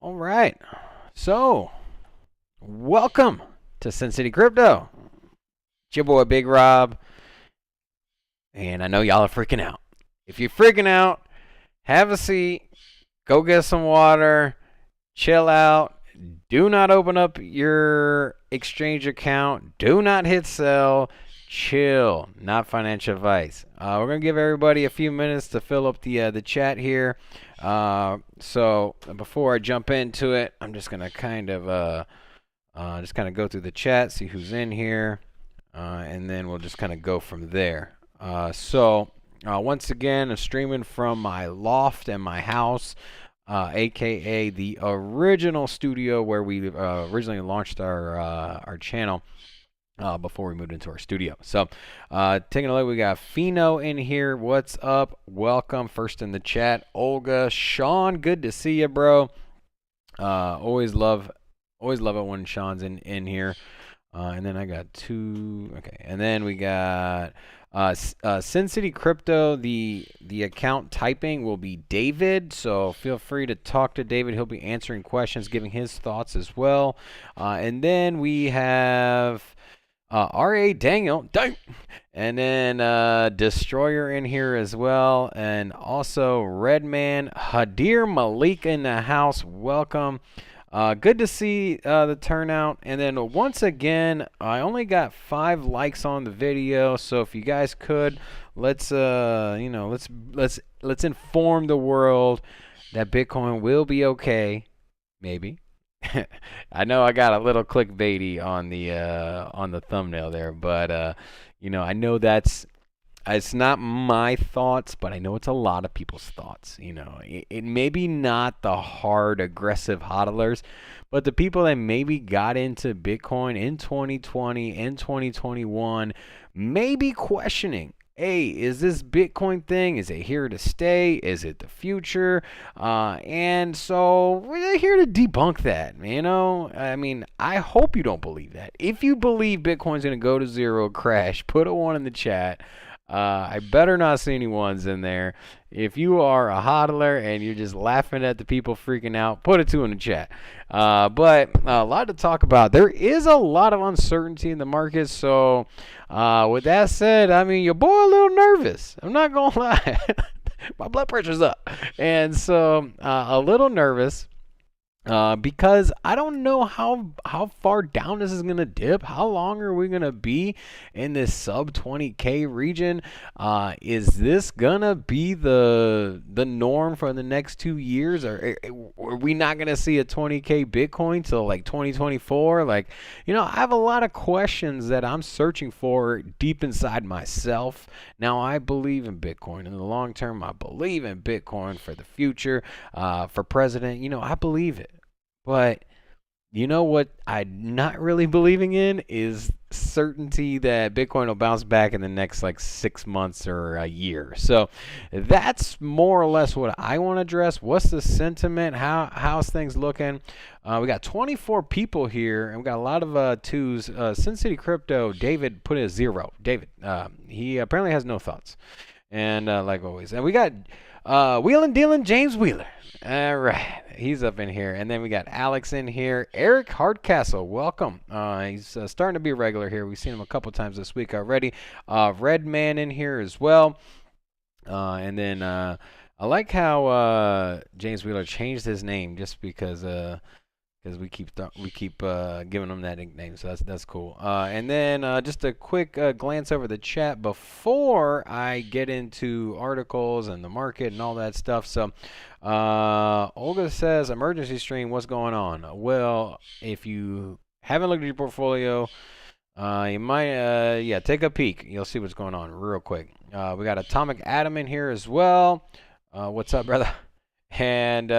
All right. So, welcome to Sin City Crypto. It's your boy Big Rob, and I know y'all are freaking out. If you're freaking out, have a seat, go get some water, chill out. Do not open up your exchange account. Do not hit sell. Chill. Not financial advice. We're gonna give everybody a few minutes to fill up the chat here. So before I jump into it, I'm just gonna kind of go through the chat, see who's in here, and then we'll just kind of go from there. Once again, I'm streaming from my loft and my house, aka the original studio where we originally launched our channel. Before we moved into our studio. So, taking a look, we got Fino in here. What's up? Welcome. First in the chat, Olga, Sean. Good to see you, bro. Always love it when Sean's in here. And then I got two. Okay, and then we got Sin City Crypto. The account typing will be David. So feel free to talk to David. He'll be answering questions, giving his thoughts as well. And then we have R.A. Daniel, and then Destroyer in here as well, and also Redman, Hadir Malik in the house. Welcome. Good to see the turnout. And then once again, I only got 5 likes on the video, so if you guys could, let's inform the world that Bitcoin will be okay, maybe. I know I got a little clickbaity on the thumbnail there, but I know it's not my thoughts, but I know it's a lot of people's thoughts. It may be not the hard, aggressive hodlers, but the people that maybe got into Bitcoin in 2020 and 2021 may be questioning, hey, is this Bitcoin thing, is it here to stay? Is it the future? And so we're here to debunk that, I mean, I hope you don't believe that. If you believe Bitcoin's going to go to zero, crash, put a 1 in the chat. I better not see any ones in there. If you are a hodler and you're just laughing at the people freaking out, put a 2 in the chat. But a lot to talk about. There is a lot of uncertainty in the market. So with that said, I mean, your boy a little nervous. I'm not going to lie. My blood pressure's up. And so a little nervous. Because I don't know how far down this is gonna dip. How long are we gonna be in this sub 20K region? Is this gonna be the norm for the next 2 years? Or are we not gonna see a 20K Bitcoin till like 2024? I have a lot of questions that I'm searching for deep inside myself. Now, I believe in Bitcoin in the long term. I believe in Bitcoin for the future. For president, I believe it. But you know what I'm not really believing in is certainty that Bitcoin will bounce back in the next 6 months or a year. So that's more or less what I want to address. What's the sentiment? How's things looking? We got 24 people here, and we got a lot of 2s. Sin City Crypto, David put a 0. David, he apparently has no thoughts. And like always. And we got Wheelin' Dealin' James Wheeler. All right, he's up in here. And then we got Alex in here. Eric Hardcastle, welcome. He's starting to be a regular here. We've seen him a couple times this week already. Redman in here as well. And then I like how James Wheeler changed his name just because we keep giving him that nickname, so that's cool. And then just a quick glance over the chat before I get into articles and the market and all that stuff. So Olga says, emergency stream, what's going on? Well, if you haven't looked at your portfolio, you might take a peek. You'll see what's going on real quick. We got Atomic Atom in here as well. What's up, brother? And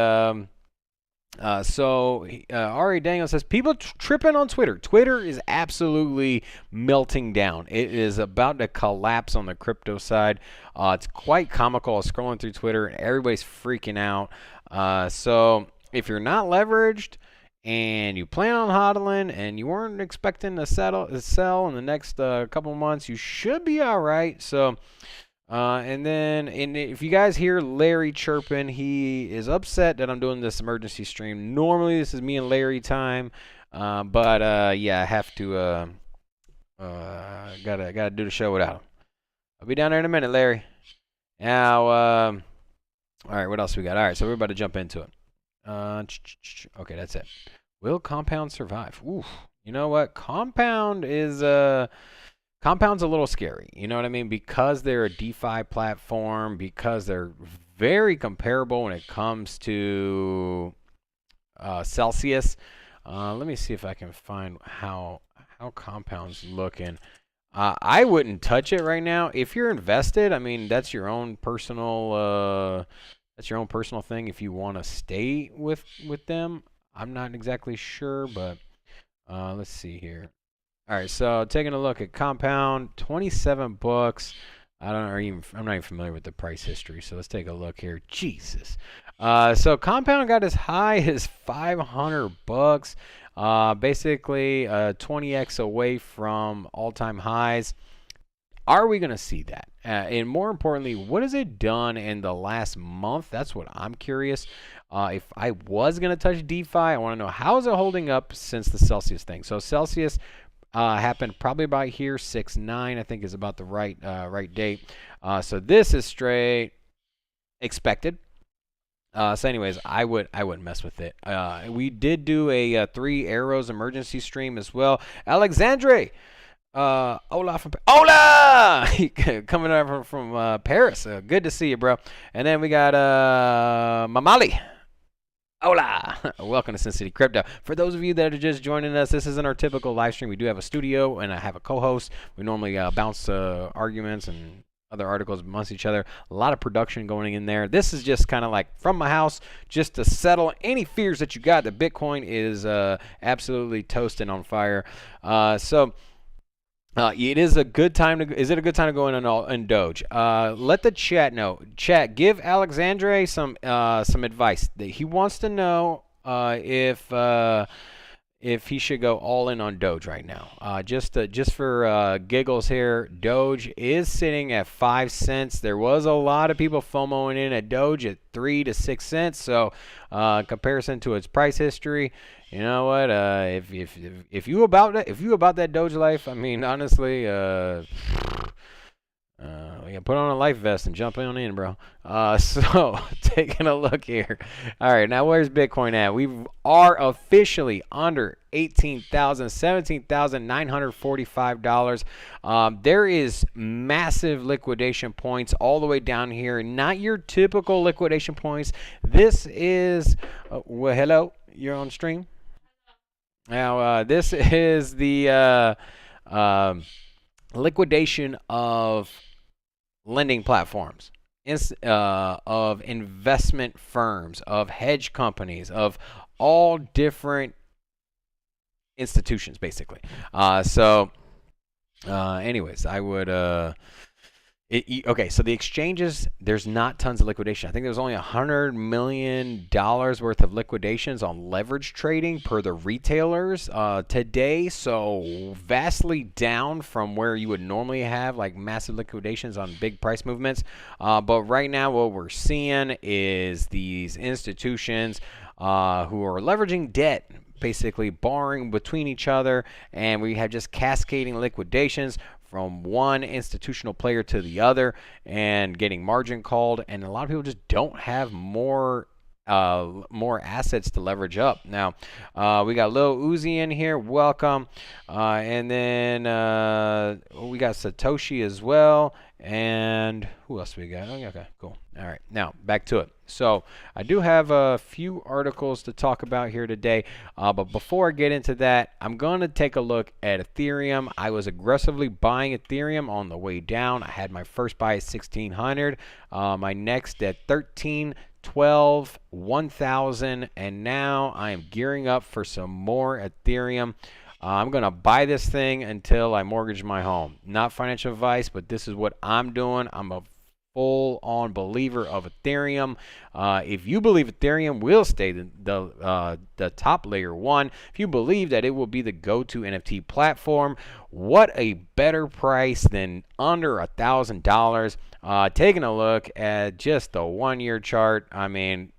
Ari Daniel says, people tripping on Twitter. Twitter is absolutely melting down. It is about to collapse on the crypto side. It's quite comical. I was scrolling through Twitter and everybody's freaking out. So if you're not leveraged and you plan on hodling and you weren't expecting to sell in the next couple months, you should be all right. So And if you guys hear Larry chirping, he is upset that I'm doing this emergency stream. Normally, this is me and Larry time, but yeah, I have to gotta do the show without him. I'll be down there in a minute, Larry. Now, all right, what else we got? All right, so we're about to jump into it. Okay, that's it. Will Compound survive? Oof. You know what? Compound's a little scary. You know what I mean? Because they're a DeFi platform, because they're very comparable when it comes to Celsius. Let me see if I can find how Compound's looking. I wouldn't touch it right now. If you're invested, I mean, that's your own personal thing. If you want to stay with them, I'm not exactly sure, but let's see here. All right, so taking a look at Compound, 27 bucks. I'm not even familiar with the price history, so let's take a look here. Jesus. So Compound got as high as 500 bucks. Basically 20x away from all-time highs. Are we going to see that? And more importantly, what has it done in the last month? That's what I'm curious. If I was going to touch DeFi, I want to know how is it holding up since the Celsius thing. So Celsius happened probably about here, 6/9, I think is about the right date. So this is straight expected. So anyways, I wouldn't mess with it. We did do a 3 arrows emergency stream as well. Alexandre, Ola coming over from Paris. Good to see you, bro. And then we got Mamali. Hola! Welcome to Sin City Crypto. For those of you that are just joining us, this isn't our typical live stream. We do have a studio, and I have a co-host. We normally bounce arguments and other articles amongst each other. A lot of production going in there. This is just kind of like from my house, just to settle any fears that you got that Bitcoin is absolutely toasting on fire. It is a good time to. Is it a good time to go in Doge? Let the chat know. Chat, give Alexandre some advice. He wants to know if he should go all in on Doge right now. Just for giggles here, Doge is sitting at 5 cents. There was a lot of people FOMOing in at Doge at 3 to 6 cents. So comparison to its price history. You know what? If you about that Doge life, I mean, honestly, yeah, put on a life vest and jump on in, bro. So taking a look here. All right, now where's Bitcoin at? We are officially under $18,000, $17,945. There is massive liquidation points all the way down here. Not your typical liquidation points. This is well, hello, you're on stream. Now, this is the liquidation of lending platforms, of investment firms, of hedge companies, of all different institutions, basically. Anyways, I would... okay, so the exchanges, there's not tons of liquidation. I think there's only $100 million worth of liquidations on leverage trading per the retailers today. So vastly down from where you would normally have like massive liquidations on big price movements. But right now what we're seeing is these institutions who are leveraging debt, basically borrowing between each other, and we have just cascading liquidations from one institutional player to the other and getting margin called, and a lot of people just don't have more assets to leverage up. Now, we got Lil Uzi in here, welcome, and then we got Satoshi as well, and who else we got? Okay, cool. All right, now back to it. So I do have a few articles to talk about here today, but before I get into that, I'm going to take a look at Ethereum. I was aggressively buying Ethereum on the way down. I had my first buy at 1,600, my next at 13, 12, 1,000, and now I am gearing up for some more Ethereum. I'm going to buy this thing until I mortgage my home. Not financial advice, but this is what I'm doing. I'm a full-on believer of Ethereum. If you believe Ethereum will stay the top layer one, if you believe that it will be the go-to NFT platform, what a better price than under $1,000. Taking a look at just the 1 year chart, I mean,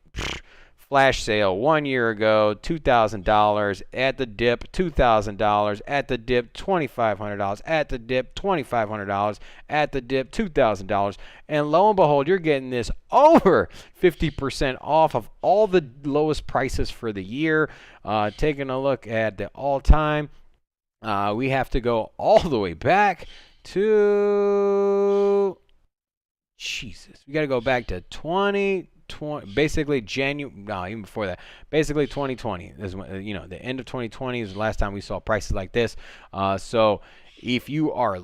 flash sale 1 year ago, $2,000 at the dip, $2,000 at the dip, $2,500 at the dip, $2,500 at the dip, $2,000, and lo and behold, you're getting this over 50% off of all the lowest prices for the year. Taking a look at the all-time, we have to go all the way back to Jesus. We got to go back to 2020, basically January. No, even before that. Basically 2020 is when, the end of 2020 is the last time we saw prices like this. So if you are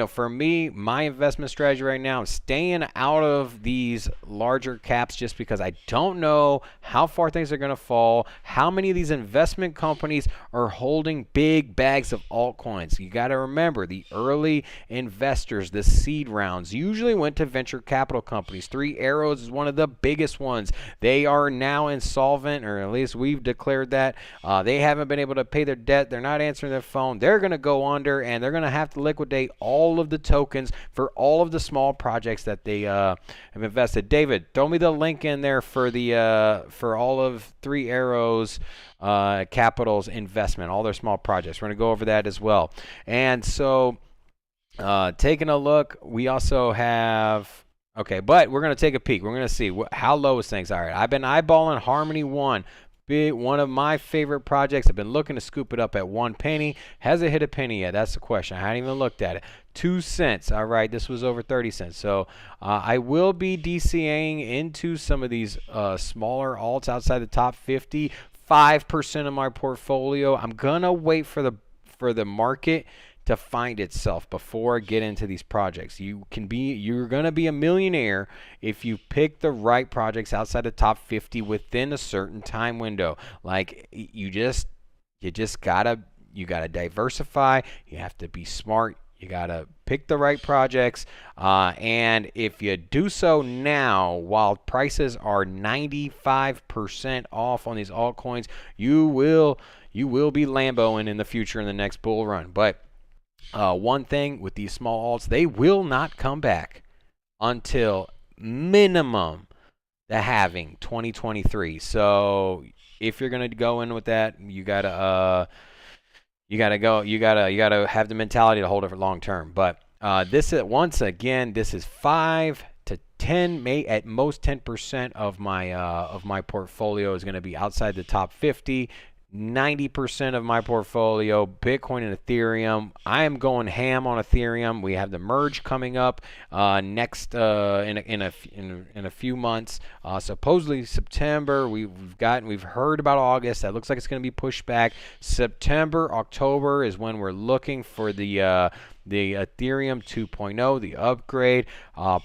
for me, my investment strategy right now, I'm staying out of these larger caps just because I don't know how far things are going to fall, how many of these investment companies are holding big bags of altcoins. You got to remember, the early investors, the seed rounds, usually went to venture capital companies. Three Arrows is one of the biggest ones. They are now insolvent, or at least we've declared that. They haven't been able to pay their debt. They're not answering their phone. They're going to go under, and they're going to have to liquidate all of the tokens for all of the small projects that they have invested. David, throw me the link in there for for all of Three Arrows Capital's investment, all their small projects. We're going to go over that as well. And so taking a look, we also have... Okay, but we're going to take a peek. We're going to see how low is things. All right, I've been eyeballing Harmony 1. One of my favorite projects. I've been looking to scoop it up at 1 penny. Has it hit a penny yet? That's the question. I hadn't even looked at it. 2 cents. All right, this was over 30 cents. So I will be DCAing into some of these smaller alts outside the top 50. 5% of my portfolio. I'm gonna wait for the market to find itself before I get into these projects. You're gonna be a millionaire if you pick the right projects outside the top 50 within a certain time window. Like you gotta diversify. You have to be smart. You gotta pick the right projects, and if you do so now, while prices are 95% off on these altcoins, you will be Lamboing in the future in the next bull run. But one thing with these small alts, they will not come back until minimum the halving 2023. So if you're gonna go in with that, you gotta have the mentality to hold it for long term. But this is, once again, this is 5 to 10, at most 10% of my portfolio is going to be outside the top 50. 90% of my portfolio, Bitcoin and Ethereum. I am going ham on Ethereum. We have the merge coming up next in a few months. Supposedly September. We've heard about August. That looks like it's going to be pushed back. September, October is when we're looking for the Ethereum 2.0, the upgrade.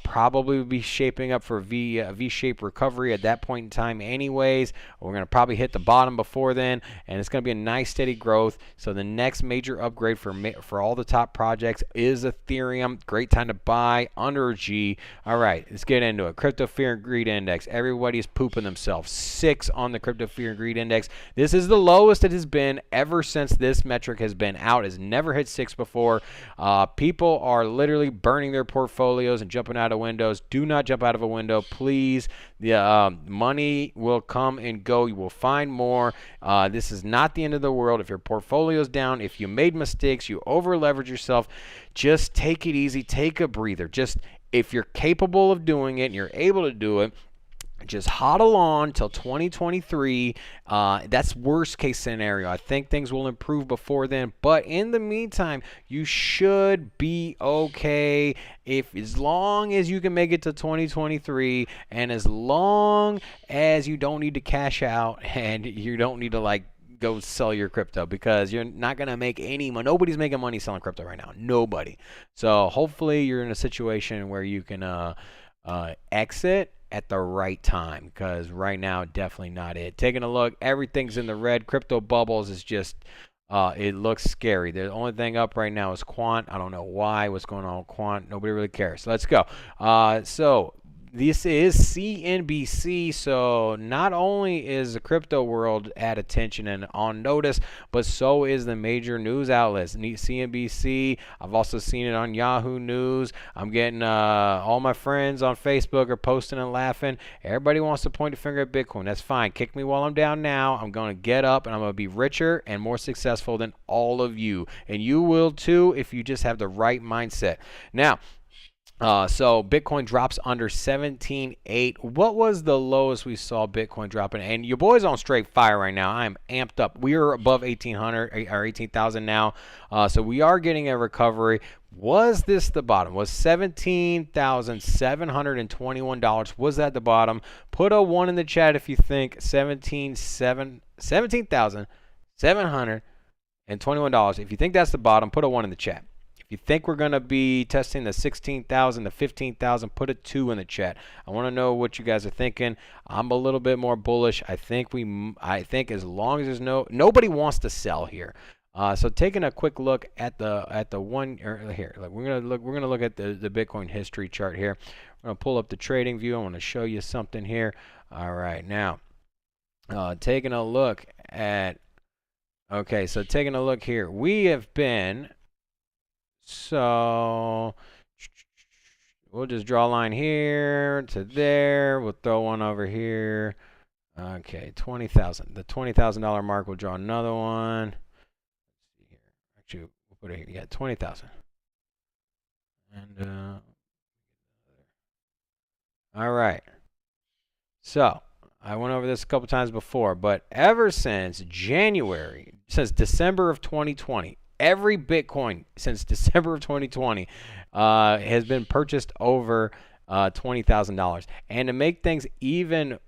Probably will be shaping up for V-shaped recovery at that point in time anyways. We're going to probably hit the bottom before then, and it's going to be a nice steady growth. So the next major upgrade for all the top projects is Ethereum. Great time to buy under a G. All right, let's get into it. Crypto Fear and Greed Index. Everybody's pooping themselves. 6 on the Crypto Fear and Greed Index. This is the lowest it has been ever since this metric has been out. It's never hit 6 before. People are literally burning their portfolios and jumping out of windows. Do not jump out of a window, please. The money will come and go. You will find more. This is not the end of the world. If your portfolio's down, if you made mistakes, you over leverage yourself, just take it easy. Take a breather. Just, if you're capable of doing it and you're able to do it, just hodl on till 2023. That's worst case scenario. I think things will improve before then, but in the meantime, you should be okay as long as you can make it to 2023, and as long as you don't need to cash out and you don't need to go sell your crypto, because you're not going to make any money. Nobody's making money selling crypto right now. Nobody. So hopefully you're in a situation where you can exit at the right time, because right now, definitely not it. Taking a look, everything's in the red. Crypto bubbles is just It looks scary. The only thing up right now is Quant. I don't know why. What's going on with Quant? Nobody really cares. Let's go. So this is CNBC. So not only is the crypto world at attention and on notice, but so is the major news outlets. CNBC. I've also seen it on Yahoo News. I'm getting all my friends on Facebook are posting and laughing. Everybody wants to point a finger at Bitcoin. That's fine. Kick me while I'm down now. I'm going to get up and I'm going to be richer and more successful than all of you. And you will too if you just have the right mindset. Now, so Bitcoin drops under 17.8. What was the lowest we saw Bitcoin dropping? And your boy's on straight fire right now. I'm amped up. We are above 1,800 or 18,000 now. So we are getting a recovery. Was this the bottom? Was $17,721? Was that the bottom? Put a 1 in the chat if you think $17,721. If you think that's the bottom, put a 1 in the chat. If you think we're going to be testing the 16,000 to 15,000, put a 2 in the chat. I want to know what you guys are thinking. I'm a little bit more bullish. I think as long as there's nobody wants to sell here. So taking a quick look at the one here, like we're gonna look at the Bitcoin history chart here. We're gonna pull up the trading view. I want to show you something here. All right, now taking a look at. Okay, so taking a look here, we have been. So we'll just draw a line here to there. We'll throw one over here. Okay, 20,000. The $20,000 mark. We'll draw another one. Let's see here. Actually, we'll put it here. Yeah, 20,000. And all right. So I went over this a couple times before, but ever since December of 2020. Every Bitcoin since December of 2020 has been purchased over $20,000. And to make things even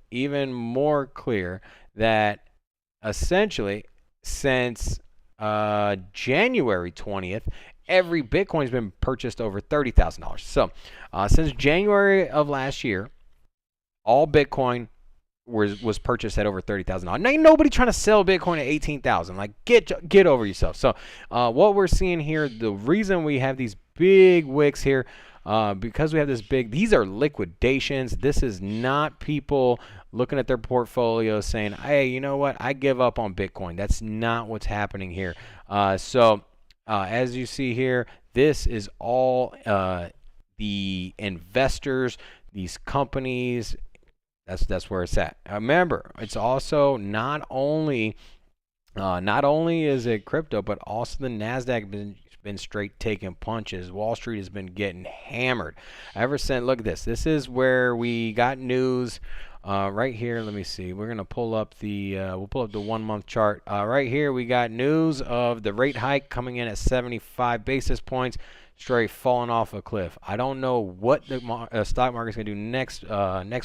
more clear, that essentially since January 20th, every Bitcoin's been purchased over $30,000. So since January of last year, all Bitcoin was purchased at over $30,000. Now ain't nobody trying to sell Bitcoin at 18,000. Like get over yourself. So what we're seeing here, the reason we have these big wicks here, because we have these are liquidations. This is not people looking at their portfolio saying, hey, you know what, I give up on Bitcoin. That's not what's happening here. So as you see here, this is all the investors, these companies. That's where it's at. Remember, it's also not only is it crypto, but also the Nasdaq been straight taking punches. Wall Street has been getting hammered. Ever since, look at this. This is where we got news. Right here, let me see. We're gonna pull up the 1 month chart. Right here, we got news of the rate hike coming in at 75 basis points. Straight falling off a cliff. I don't know what the stock market's gonna do next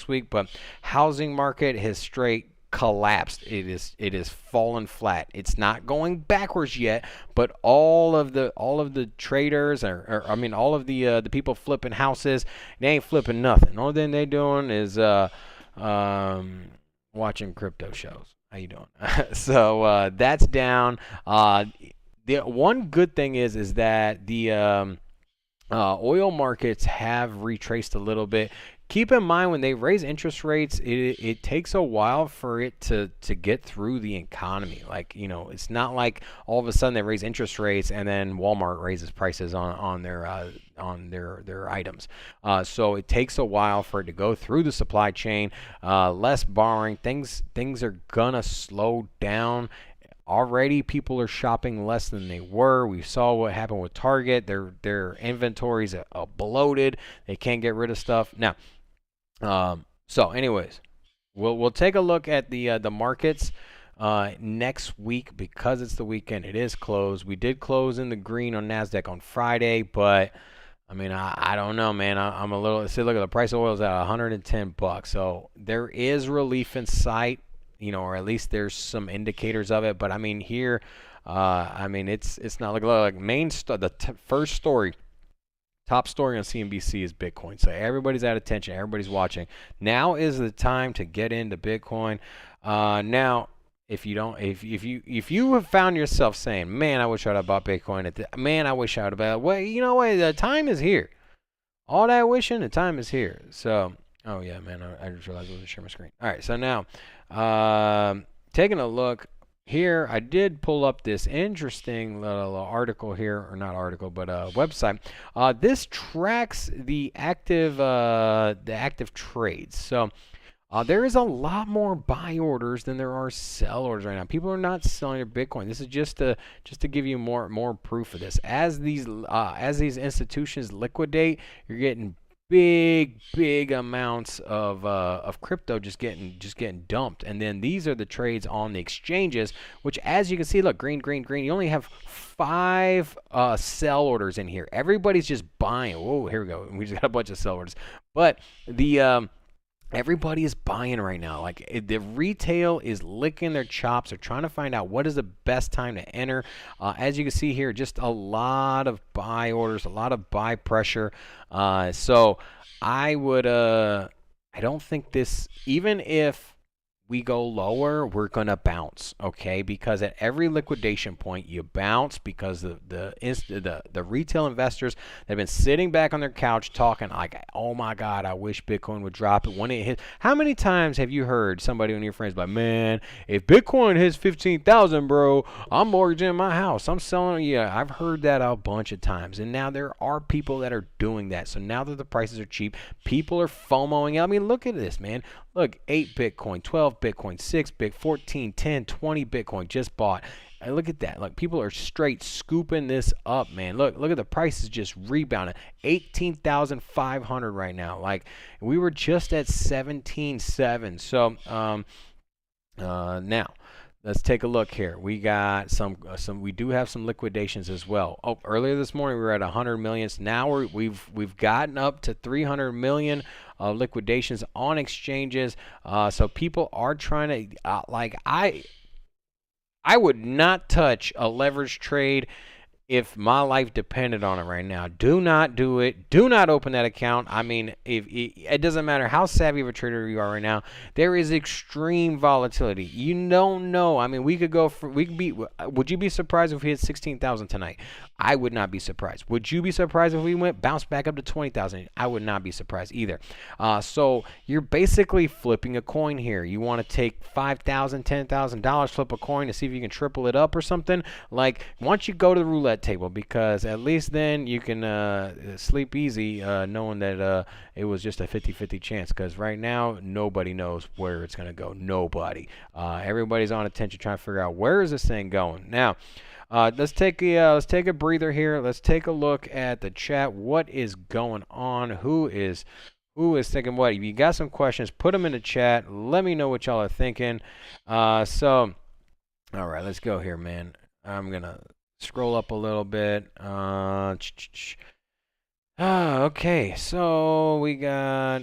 week, but housing market has straight collapsed. It is fallen flat. It's not going backwards yet, but all of the traders or I mean all of the people flipping houses, they ain't flipping nothing. The only thing they doing is watching crypto shows. How you doing? So that's down. The one good thing is that the oil markets have retraced a little bit. Keep in mind when they raise interest rates, it takes a while for it to get through the economy. Like, you know, it's not like all of a sudden they raise interest rates and then Walmart raises prices on their items. So it takes a while for it to go through the supply chain. Less borrowing, things are gonna slow down. Already people are shopping less than they were. We saw what happened with Target. Their inventories are bloated. They can't get rid of stuff. Now, so anyways, we'll take a look at the markets next week because it's the weekend. It is closed. We did close in the green on Nasdaq on Friday, but I mean, I don't know, man. I'm a little. See, look at the price of oil is at $110. So there is relief in sight. You know, or at least there's some indicators of it. But I mean, here, I mean, it's not like first story, top story on CNBC is Bitcoin. So everybody's at attention, everybody's watching. Now is the time to get into Bitcoin. Now, if you have found yourself saying, man, I wish I'd have bought Bitcoin man, I wish I would have bought, well, you know what, the time is here. All that wishing, the time is here. So, oh yeah, man, I just realized I wasn't sharing my screen. All right, so now, taking a look here, I did pull up this interesting little article here, or not article, but website. This tracks the active trades. So. There is a lot more buy orders than there are sell orders right now. People are not selling their Bitcoin. This is just to give you more proof of this. As these institutions liquidate, you're getting big amounts of crypto just getting dumped. And then these are the trades on the exchanges, which, as you can see, look, green. You only have 5 sell orders in here. Everybody's just buying. Whoa, here we go. We just got a bunch of sell orders. But the everybody is buying right now. Like, the retail is licking their chops. They're trying to find out what is the best time to enter. As you can see here, just a lot of buy orders, a lot of buy pressure. So I would, I don't think this, even if we go lower, we're gonna bounce, okay? Because at every liquidation point, you bounce because the retail investors that have been sitting back on their couch talking like, oh my God, I wish Bitcoin would drop it when it hits. How many times have you heard somebody on your friends like, man, if Bitcoin hits 15,000, bro, I'm mortgaging my house, I'm selling it? Yeah, I've heard that a bunch of times, and now there are people that are doing that. So now that the prices are cheap, people are FOMOing. I mean, look at this, man. Look, 8 Bitcoin, 12 Bitcoin, 6 Bitcoin, 14, 10, 20 Bitcoin just bought. And look at that. Like, people are straight scooping this up, man. Look at the prices just rebounding. 18,500 right now. Like, we were just at 17.7. So, now let's take a look here. We got some. We do have some liquidations as well. Oh, earlier this morning we were at 100 million. So now we've gotten up to 300 million liquidations on exchanges. So people are trying to like, I would not touch a leverage trade if my life depended on it right now. Do not do it. Do not open that account. I mean, if it doesn't matter how savvy of a trader you are right now, there is extreme volatility. You don't know. I mean, would you be surprised if we hit 16,000 tonight? I would not be surprised. Would you be surprised if we bounced back up to 20,000? I would not be surprised either. So you're basically flipping a coin here. You want to take $5,000, $10,000, flip a coin to see if you can triple it up or something. Like, once you go to the roulette table, because at least then you can sleep easy knowing that it was just a 50-50 chance, because right now nobody knows where it's going to go. Nobody. Everybody's on attention trying to figure out where is this thing going. Now, let's take a breather here. Let's take a look at the chat. What is going on? Who is thinking what? If you got some questions, put them in the chat. Let me know what y'all are thinking. So, all right, let's go here, man. I'm gonna scroll up a little bit. Okay, so we got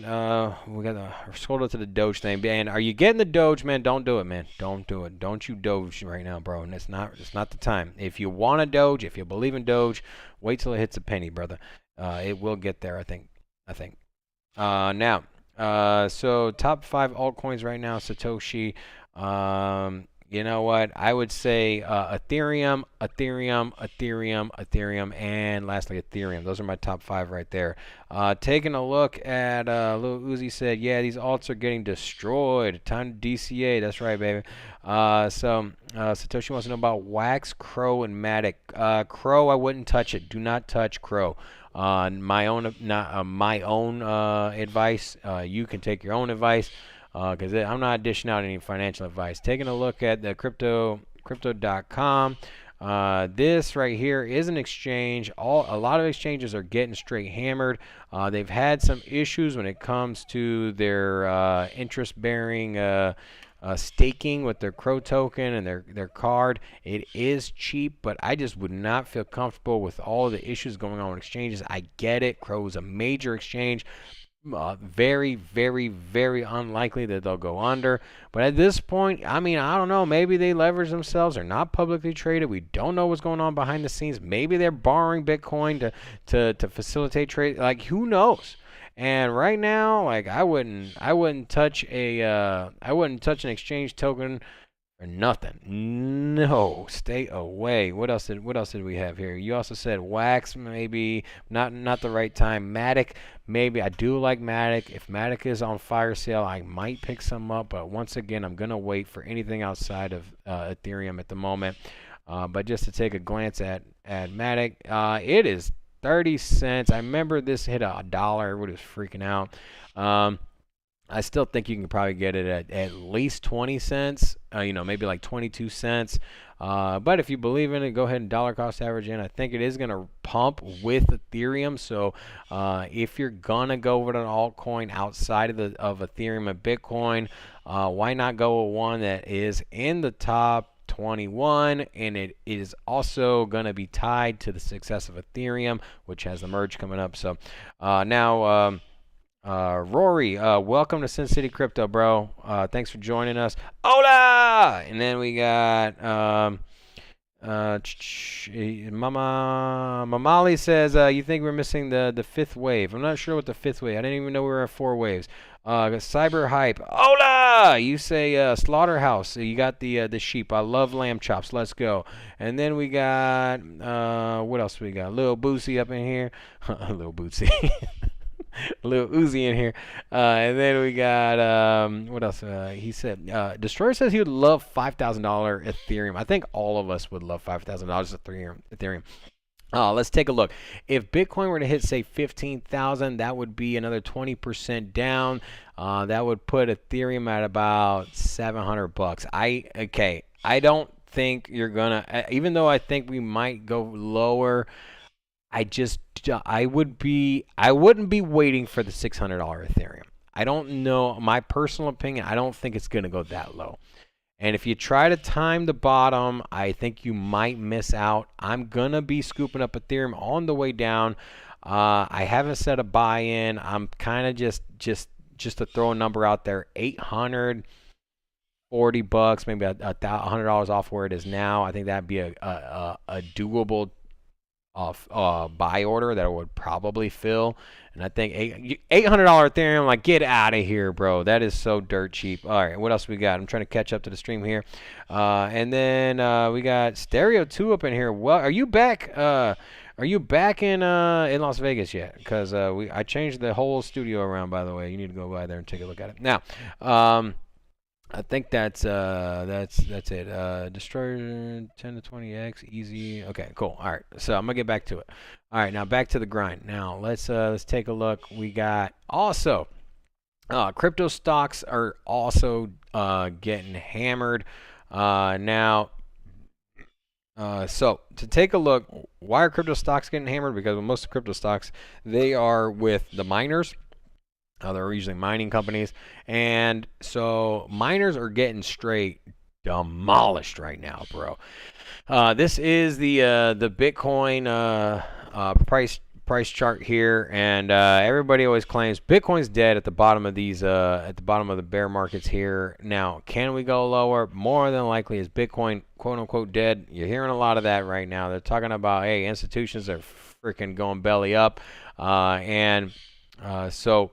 scroll up to the Doge thing. And are you getting the Doge, man? Don't do it, man. Don't do it. Don't you Doge right now, bro. And it's not the time. If you want a Doge, if you believe in Doge, wait till it hits a penny, brother. It will get there, I think. Now, so top 5 altcoins right now, Satoshi. You know what? I would say Ethereum, and lastly Ethereum. Those are my top 5 right there. Taking a look at Lil Uzi said, yeah, these alts are getting destroyed. Time to DCA. That's right, baby. So Satoshi wants to know about Wax, Crow, and Matic. Crow, I wouldn't touch it. Do not touch Crow. My own advice. You can take your own advice. Because I'm not dishing out any financial advice. Taking a look at the crypto.com. This right here is an exchange. A lot of exchanges are getting straight hammered. They've had some issues when it comes to their interest-bearing staking with their Crow token and their card. It is cheap, but I just would not feel comfortable with all the issues going on with exchanges. I get it. Crow is a major exchange. Very, very, very unlikely that they'll go under. But at this point, I mean, I don't know. Maybe they leverage themselves. They're not publicly traded. We don't know what's going on behind the scenes. Maybe they're borrowing Bitcoin to facilitate trade. Like, who knows? And right now, like, I wouldn't touch an exchange token Or nothing. No, stay away. What else did we have here? You also said Wax, maybe not the right time. Matic, maybe. I do like Matic. If Matic is on fire sale, I might pick some up, but once again, I'm gonna wait for anything outside of Ethereum at the moment. But just to take a glance at Matic, it is 30 cents. I remember this hit a dollar. Everybody was freaking out. I still think you can probably get it at least 20 cents, maybe like 22 cents. But if you believe in it, go ahead and dollar cost average in. I think it is going to pump with Ethereum. So if you're going to go with an altcoin outside of Ethereum and Bitcoin, why not go with one that is in the top 21, and it is also going to be tied to the success of Ethereum, which has the merge coming up. So now... Rory, welcome to Sin City Crypto, bro. Thanks for joining us. Hola! And then we got Mamali says, you think we're missing the fifth wave. I'm not sure what the fifth wave. I didn't even know we were at 4 waves. Cyber Hype. Hola! You say Slaughterhouse. You got the sheep. I love lamb chops. Let's go. And then we got, what else we got? Lil Boosie up in here. Lil Boosie. Little Uzi in here. And then we got, what else? He said, Destroyer says he would love $5,000 Ethereum. I think all of us would love $5,000 Ethereum. Let's take a look. If Bitcoin were to hit, say, 15,000, that would be another 20% down. That would put Ethereum at about $700. I don't think you're gonna, even though I think we might go lower, I wouldn't be waiting for the $600 Ethereum. I don't know. My personal opinion, I don't think it's going to go that low. And if you try to time the bottom, I think you might miss out. I'm going to be scooping up Ethereum on the way down. I haven't set a buy-in. I'm kind of just to throw a number out there, $840, maybe $100 off where it is now. I think that'd be a doable buy order that would probably fill. And I think $800 Ethereum, like, get out of here, bro. That is so dirt cheap. All right, what else we got? I'm trying to catch up to the stream here. And then we got Stereo 2 up in here. Well, are you back? Are you back in Las Vegas yet? Because I changed the whole studio around, by the way. You need to go by there and take a look at it. Now, I think that's it. Destroyer 10 to 20x, easy. Okay, cool. All right, so I'm gonna get back to it. All right, now back to the grind. Now let's take a look. We got also crypto stocks are also getting hammered now. So to take a look, why are crypto stocks getting hammered? Because most of crypto stocks, they are with the miners. They're usually mining companies, and so miners are getting straight demolished right now, bro. This is the Bitcoin price chart here, and everybody always claims Bitcoin's dead at the bottom of these at the bottom of the bear markets here. Now, can we go lower? More than likely, is Bitcoin quote unquote dead? You're hearing a lot of that right now. They're talking about, hey, institutions are freaking going belly up, so.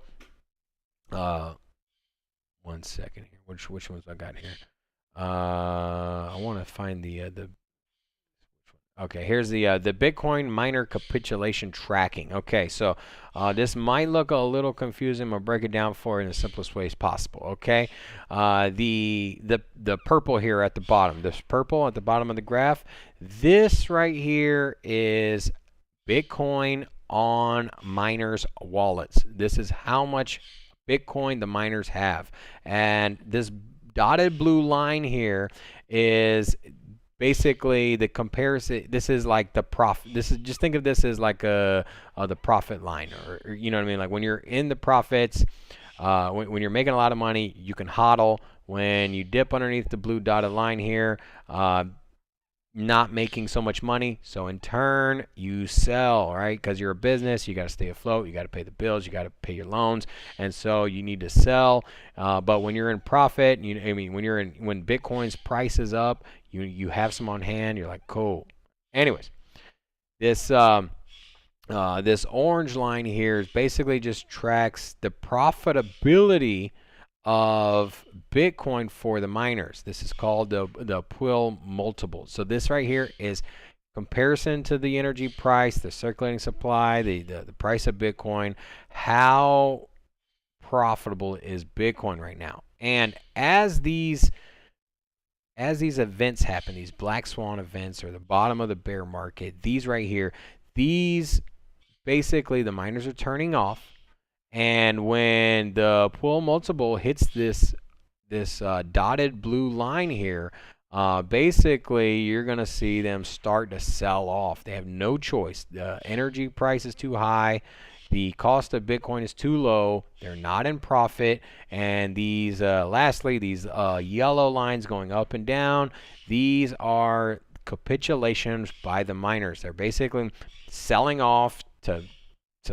One second here. Which ones I got here? I want to find the. Okay, here's the Bitcoin miner capitulation tracking. Okay, so this might look a little confusing. I'm gonna break it down for you in the simplest way as possible. Okay, the purple here at the bottom. This purple at the bottom of the graph. This right here is Bitcoin on miners' wallets. This is how much Bitcoin the miners have, and this dotted blue line here is basically the comparison. This is like the profit. This is, just think of this as like the profit line, or you know what I mean. Like when you're in the profits, when you're making a lot of money, you can hodl. When you dip underneath the blue dotted line here, not making so much money, so in turn you sell, right? Because you're a business, you got to stay afloat, you got to pay the bills, you got to pay your loans, and so you need to sell. But when you're in profit, when Bitcoin's price is up, you have some on hand. You're like, cool. Anyways, this this orange line here is basically just tracks the profitability of Bitcoin for the miners. This is called the Pull multiple. So this right here is comparison to the energy price, the circulating supply, the price of Bitcoin. How profitable is Bitcoin right now? And as these events happen, these black swan events or the bottom of the bear market, these right here, these basically the miners are turning off. And when the pull multiple hits this dotted blue line here, basically you're going to see them start to sell off. They have no choice. The energy price is too high. The cost of Bitcoin is too low. They're not in profit. And these, lastly, these yellow lines going up and down, these are capitulations by the miners. They're basically selling off so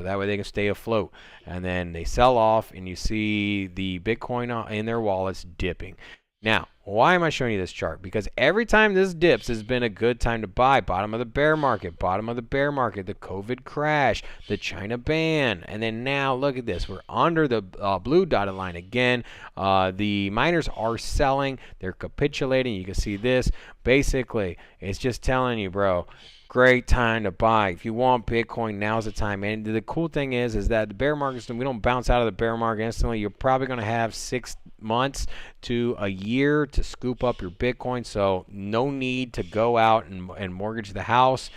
that way they can stay afloat. And then they sell off, and you see the Bitcoin in their wallets dipping. Now, why am I showing you this chart? Because every time this dips has been a good time to buy. Bottom of the bear market, the COVID crash, the China ban. And then now, look at this. We're under the blue dotted line again. The miners are selling. They're capitulating. You can see this. Basically, it's just telling you, bro, great time to buy. If you want Bitcoin, now's the time. And the cool thing is that the bear market, we don't bounce out of the bear market instantly. You're probably going to have 6 months to a year to scoop up your Bitcoin. So no need to go out and mortgage the house.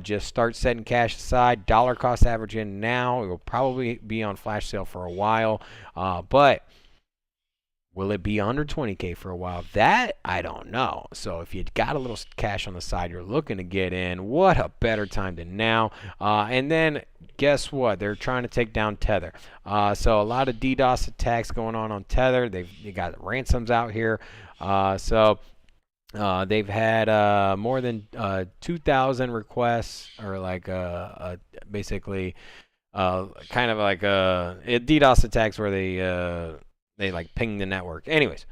Just start setting cash aside. Dollar cost average in now. It will probably be on flash sale for a while. But will it be under 20K for a while? That, I don't know. So if you got a little cash on the side, you're looking to get in, what a better time than now. And then guess what? They're trying to take down Tether. So a lot of DDoS attacks going on Tether. They got ransoms out here. So they've had more than 2,000 requests, or like basically kind of like DDoS attacks where they like ping the network. Anyways,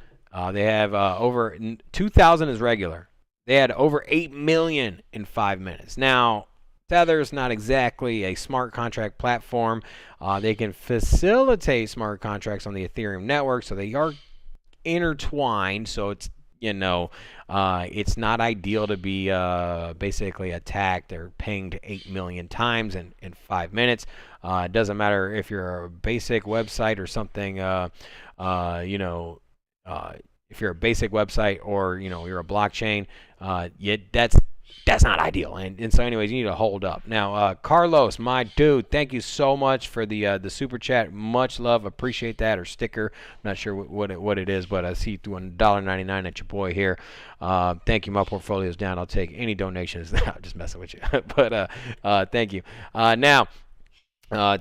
they have over 2,000 is regular. They had over 8 million in 5 minutes. Now, Tether's not exactly a smart contract platform. They can facilitate smart contracts on the Ethereum network, so they are intertwined. So it's it's not ideal to be basically attacked or pinged 8 million times in 5 minutes. It doesn't matter if you're a basic website or something. If you're a basic website or you're a blockchain, that's not ideal. And so anyways, you need to hold up. Now, Carlos, my dude, thank you so much for the super chat. Much love, appreciate that, or sticker. I'm not sure what it is, but I see $1.99 at your boy here. Thank you. My portfolio's down. I'll take any donations. I'm just messing with you, but thank you. Now,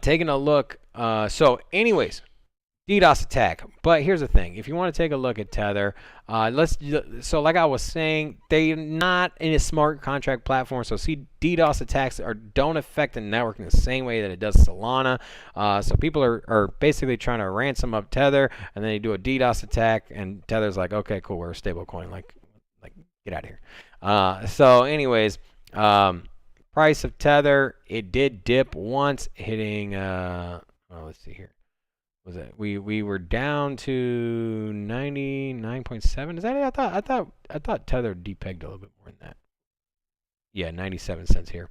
taking a look. So anyways, DDoS attack. But here's the thing. If you want to take a look at Tether, so like I was saying, they're not in a smart contract platform. So DDoS attacks don't affect the network in the same way that it does Solana. So people are basically trying to ransom up Tether, and then they do a DDoS attack, and Tether's like, okay, cool, we're a stable coin. Like get out of here. So anyways, price of Tether, it did dip once, hitting, let's see here. Was it we were down to 99.7? Is that it? I thought Tether depegged a little bit more than that. Yeah, 97 cents here.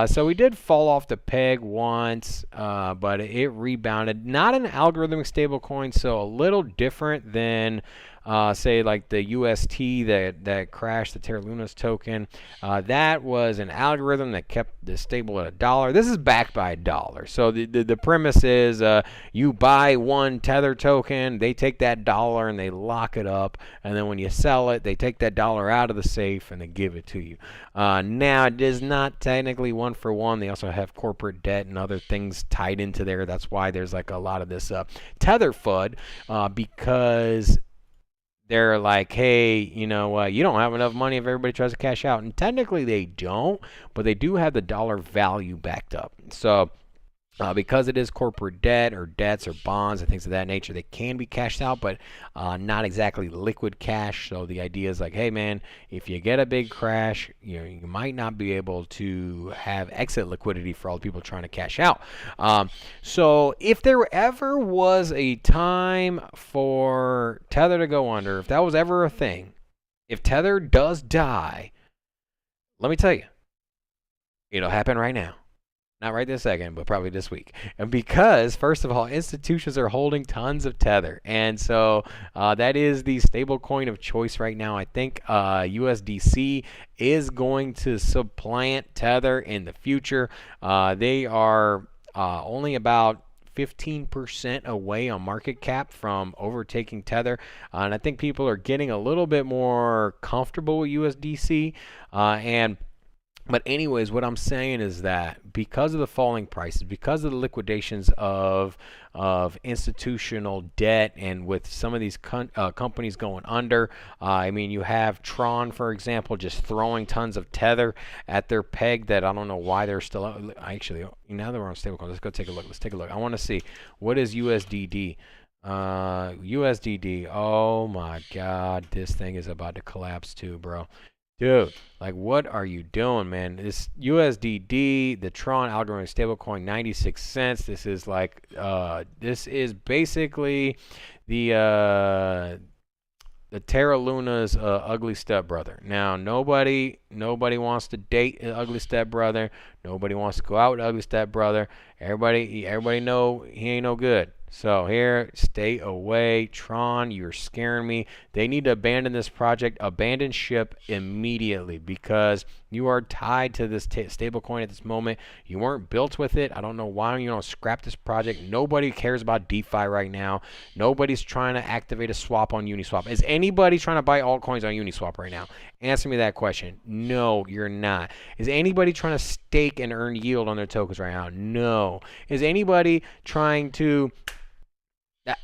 So we did fall off the peg once, but it rebounded. Not an algorithmic stable coin, so a little different than say like the UST that crashed, the Terra Luna's token. That was an algorithm that kept the stable at $1. This is backed by $1. So the premise is you buy one Tether token, they take that $1 and they lock it up, and then when you sell it, they take that $1 out of the safe and they give it to you. Now it is not technically one for one. They also have corporate debt and other things tied into there. That's why there's like a lot of this Tether FUD, because they're like, hey, you don't have enough money if everybody tries to cash out. And technically they don't, but they do have the dollar value backed up. So Because it is corporate debt or debts or bonds and things of that nature, they can be cashed out, but not exactly liquid cash. So the idea is like, hey man, if you get a big crash, you might not be able to have exit liquidity for all the people trying to cash out. So if there ever was a time for Tether to go under, if that was ever a thing, if Tether does die, let me tell you, it'll happen right now. Not right this second, but probably this week. And because, first of all, institutions are holding tons of Tether. And so that is the stable coin of choice right now. I think USDC is going to supplant Tether in the future. They are only about 15% away on market cap from overtaking Tether. And I think people are getting a little bit more comfortable with USDC. But anyways, what I'm saying is that because of the falling prices, because of the liquidations of institutional debt, and with some of these companies going under, I mean, you have Tron, for example, just throwing tons of Tether at their peg that I don't know why they're still out. Actually, now that we're on stablecoin, let's go take a look. Let's take a look. I want to see, what is USDD? USDD. Oh my God, this thing is about to collapse too, bro. Dude, like, what are you doing, man? This USDD, the Tron algorithmic stablecoin, 96 cents. This is like, this is basically the Terra Luna's ugly stepbrother. Now, nobody wants to date an ugly stepbrother. Nobody wants to go out with an ugly stepbrother. Everybody know he ain't no good. So here, stay away. Tron, you're scaring me. They need to abandon this project, abandon ship immediately, because you are tied to this stablecoin at this moment. You weren't built with it. I don't know why you don't scrap this project. Nobody cares about DeFi right now. Nobody's trying to activate a swap on Uniswap. Is anybody trying to buy altcoins on Uniswap right now? Answer me that question. No, you're not. Is anybody trying to stake and earn yield on their tokens right now? No. Is anybody trying to...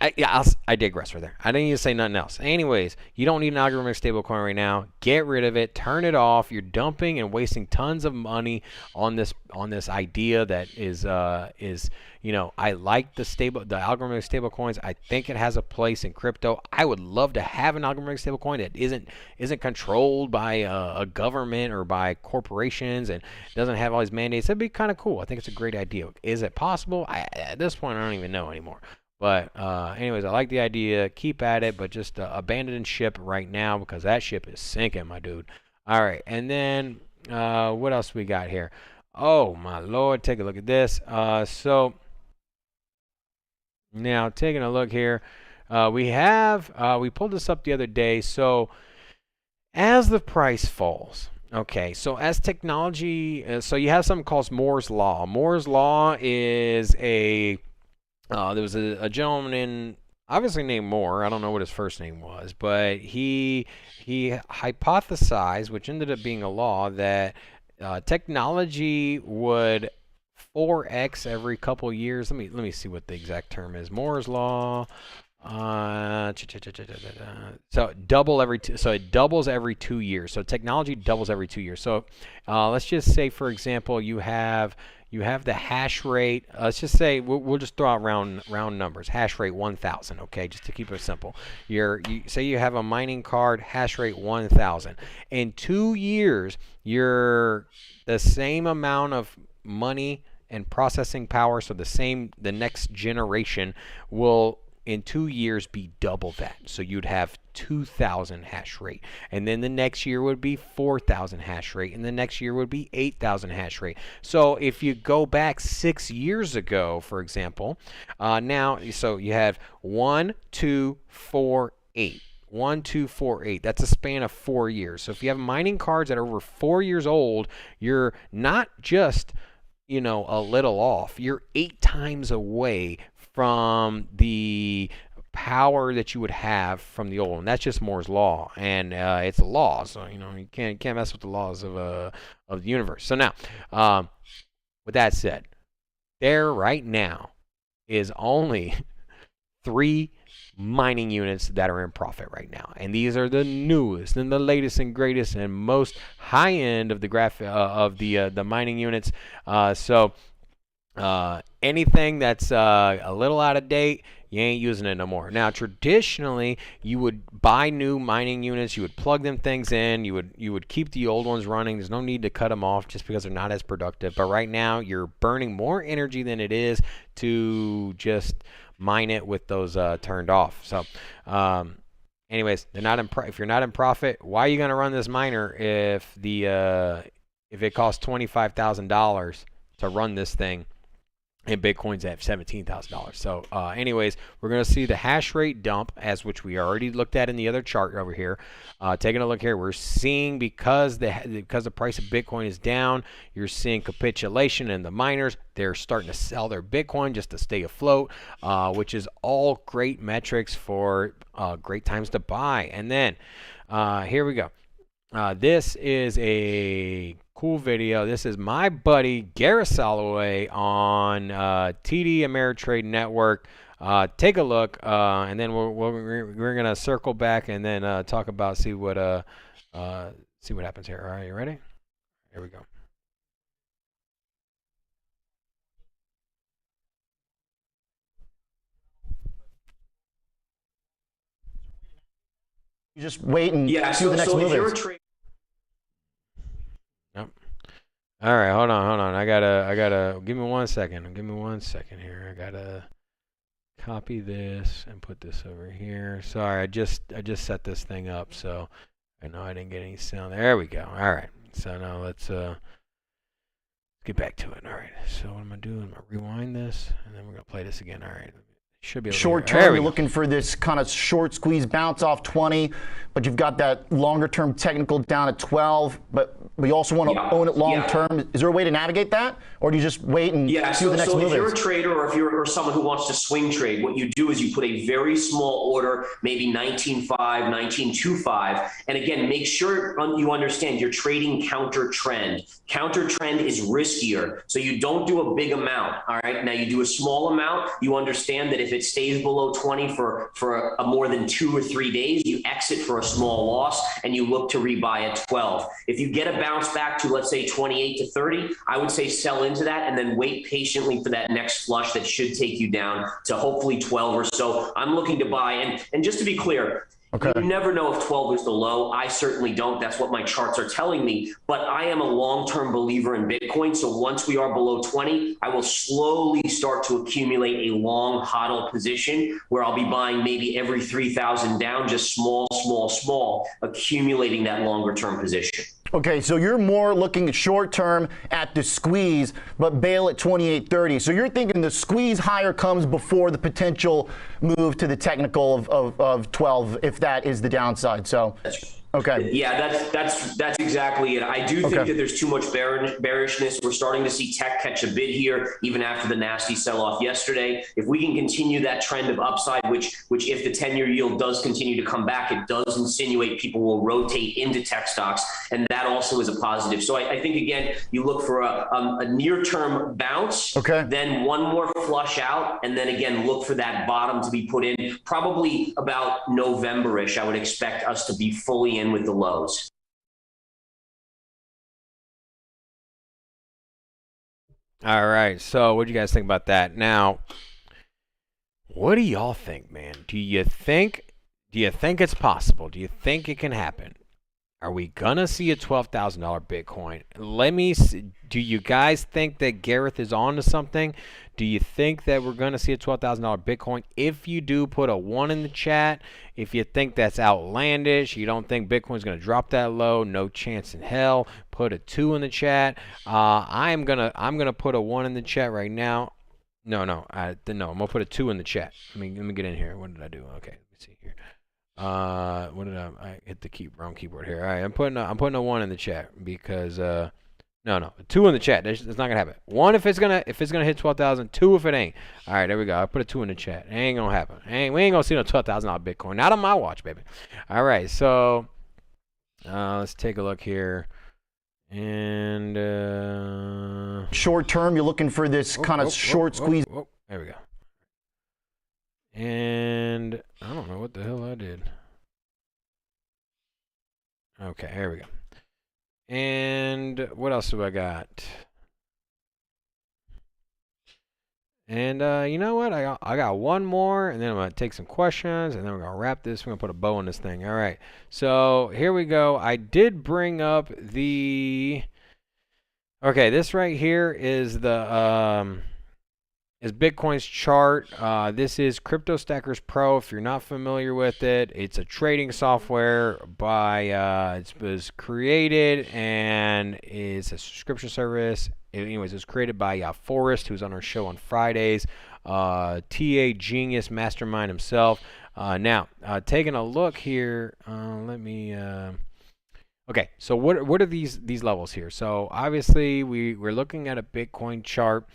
I digress right there. I didn't need to say nothing else. Anyways, you don't need an algorithmic stablecoin right now. Get rid of it. Turn it off. You're dumping and wasting tons of money on this idea that is I like the algorithmic stablecoins. I think it has a place in crypto. I would love to have an algorithmic stablecoin that isn't controlled by a government or by corporations and doesn't have all these mandates. That'd be kind of cool. I think it's a great idea. Is it possible? At this point, I don't even know anymore. But anyways, I like the idea. Keep at it, but just abandon ship right now, because that ship is sinking, my dude. All right, and then what else we got here? Oh, my Lord, take a look at this. So now taking a look here, we pulled this up the other day. So as the price falls, okay, so as technology, so you have something called Moore's Law. Moore's Law is there was a gentleman obviously named Moore. I don't know what his first name was, but he hypothesized, which ended up being a law, that technology would 4x every couple years. Let me see what the exact term is. Moore's Law. So it doubles every 2 years. So technology doubles every 2 years. So let's just say, for example, you have the hash rate. Let's just say we'll just throw out round numbers. Hash rate 1,000. Okay, just to keep it simple. Say you have a mining card, hash rate 1,000. In 2 years, you're the same amount of money and processing power. So the next generation will, in 2 years, be double that. So you'd have 2,000 hash rate. And then the next year would be 4,000 hash rate. And the next year would be 8,000 hash rate. So if you go back 6 years ago, for example, so you have 1, 2, 4, 8. 1, 2, 4, 8. That's a span of 4 years. So if you have mining cards that are over 4 years old, you're not just, a little off. You're 8 times away from the power that you would have from the old, and that's just Moore's Law, and it's a law, so you can't mess with the laws of the universe. So now, with that said, there right now is only 3 mining units that are in profit right now, and these are the newest and the latest and greatest and most high end of the the mining units. So Anything that's a little out of date, you ain't using it no more. Now, traditionally, you would buy new mining units, you would plug them things in, you would keep the old ones running. There's no need to cut them off just because they're not as productive. But right now, you're burning more energy than it is to just mine it with those turned off. So, anyways, they're not if you're not in profit, why are you going to run this miner if it costs $25,000 to run this thing? And Bitcoin's at $17,000. So anyways, we're going to see the hash rate dump, as which we already looked at in the other chart over here. Taking a look here, we're seeing because the price of Bitcoin is down, you're seeing capitulation in the miners. They're starting to sell their Bitcoin just to stay afloat, which is all great metrics for great times to buy. And then here we go. This is a cool video. This is my buddy Gareth Soloway on TD Ameritrade Network. Take a look, and then we're gonna circle back and then talk about see what happens here. All right, you ready? Here we go. You just wait and see what the next move is. Yep. All right, hold on. I gotta. Give me 1 second. Give me 1 second here. I gotta copy this and put this over here. Sorry, I just set this thing up, so I know I didn't get any sound. There we go. All right. So now let's get back to it. All right. So what I'm gonna do? I'm gonna rewind this, and then we're gonna play this again. All right. Should be short term, you're looking for this kind of short squeeze bounce off 20, but you've got that longer term technical down at 12, but we also want to own it long term. Is there a way to navigate that, or do you just wait and see what the next move is? So if you're a trader or if you're someone who wants to swing trade, what you do is you put a very small order, maybe 19.5, 19.25, and again, make sure you understand you're trading counter trend. Counter trend is riskier, so you don't do a big amount. All right, now you do a small amount. You understand that if it stays below 20 for a more than 2 or 3 days, you exit for a small loss and you look to rebuy at 12. If you get a bounce back to, let's say, 28 to 30, I would say sell into that and then wait patiently for that next flush that should take you down to hopefully 12 or so. I'm looking to buy, and just to be clear, okay, you never know if 12 is the low. I certainly don't. That's what my charts are telling me. But I am a long-term believer in Bitcoin. So once we are below 20, I will slowly start to accumulate a long hodl position where I'll be buying maybe every 3,000 down, just small, accumulating that longer-term position. Okay, so you're more looking short term at the squeeze, but bail at 28.30. So you're thinking the squeeze higher comes before the potential move to the technical of 12, if that is the downside. So, okay. Yeah, that's exactly it. I do think that there's too much bearishness. We're starting to see tech catch a bid here, even after the nasty sell-off yesterday. If we can continue that trend of upside, which if the 10-year yield does continue to come back, it does insinuate people will rotate into tech stocks, and that also is a positive. So I think, again, you look for a near-term bounce, then one more flush out, and then, again, look for that bottom to be put in probably about November-ish. I would expect us to be fully in with the lows. All right. So what do you guys think about that? Now, what do y'all think, man? Do you think it's possible? Do you think it can happen? Are we gonna see a $12,000 Bitcoin? Let me see. Do you guys think that Gareth is on to something? Do you think that we're gonna see a $12,000 Bitcoin? If you do, put a 1 in the chat. If you think that's outlandish, you don't think Bitcoin's gonna drop that low, no chance in hell, put a 2 in the chat. I'm gonna put a 1 in the chat right now. No, I'm gonna put a 2 in the chat. Let me get in here. What did I do? Okay, let me see here. What did I hit the wrong keyboard here? All right, I'm putting a 1 in the chat because no, a 2 in the chat. It's not gonna happen. 1 if it's gonna hit 12,000. 2 if it ain't. All right, there we go. I put a 2 in the chat. It ain't gonna happen. We ain't gonna see no $12,000 Bitcoin. Not on my watch, baby. All right, so let's take a look here. And short term, you're looking for this kind of short squeeze. There we go. And I don't know what the hell I did. Okay, here we go. And what else do I got? And you know what? I got one more, and then I'm going to take some questions, and then we're going to wrap this. We're going to put a bow on this thing. All right. So here we go. I did bring up the... Okay, this right here is the... is Bitcoin's chart. This is Crypto Stackers Pro. If you're not familiar with it, it's a trading software by it was created and is a subscription service. Anyways, it was created by Forrest, who's on our show on Fridays. TA genius mastermind himself. Now, taking a look here, let me. Okay, so what are these levels here? So obviously we're looking at a Bitcoin chart.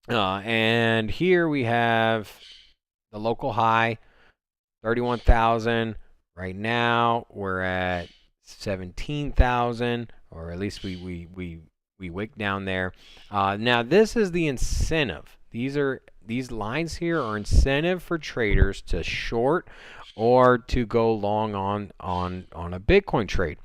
And here we have the local high, 31,000. Right now we're at 17,000, or at least we wick down there. Now this is the incentive. These lines here are incentive for traders to short or to go long on a Bitcoin trade.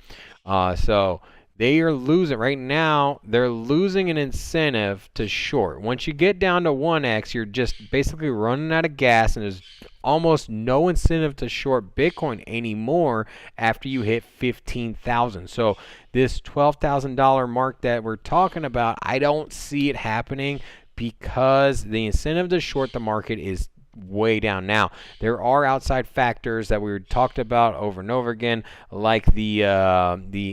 So they are losing right now. They're losing an incentive to short. Once you get down to 1x, you're just basically running out of gas, and there's almost no incentive to short Bitcoin anymore after you hit 15,000. So this $12,000 mark that we're talking about, I don't see it happening because the incentive to short the market is way down. Now, there are outside factors that we talked about over and over again, like the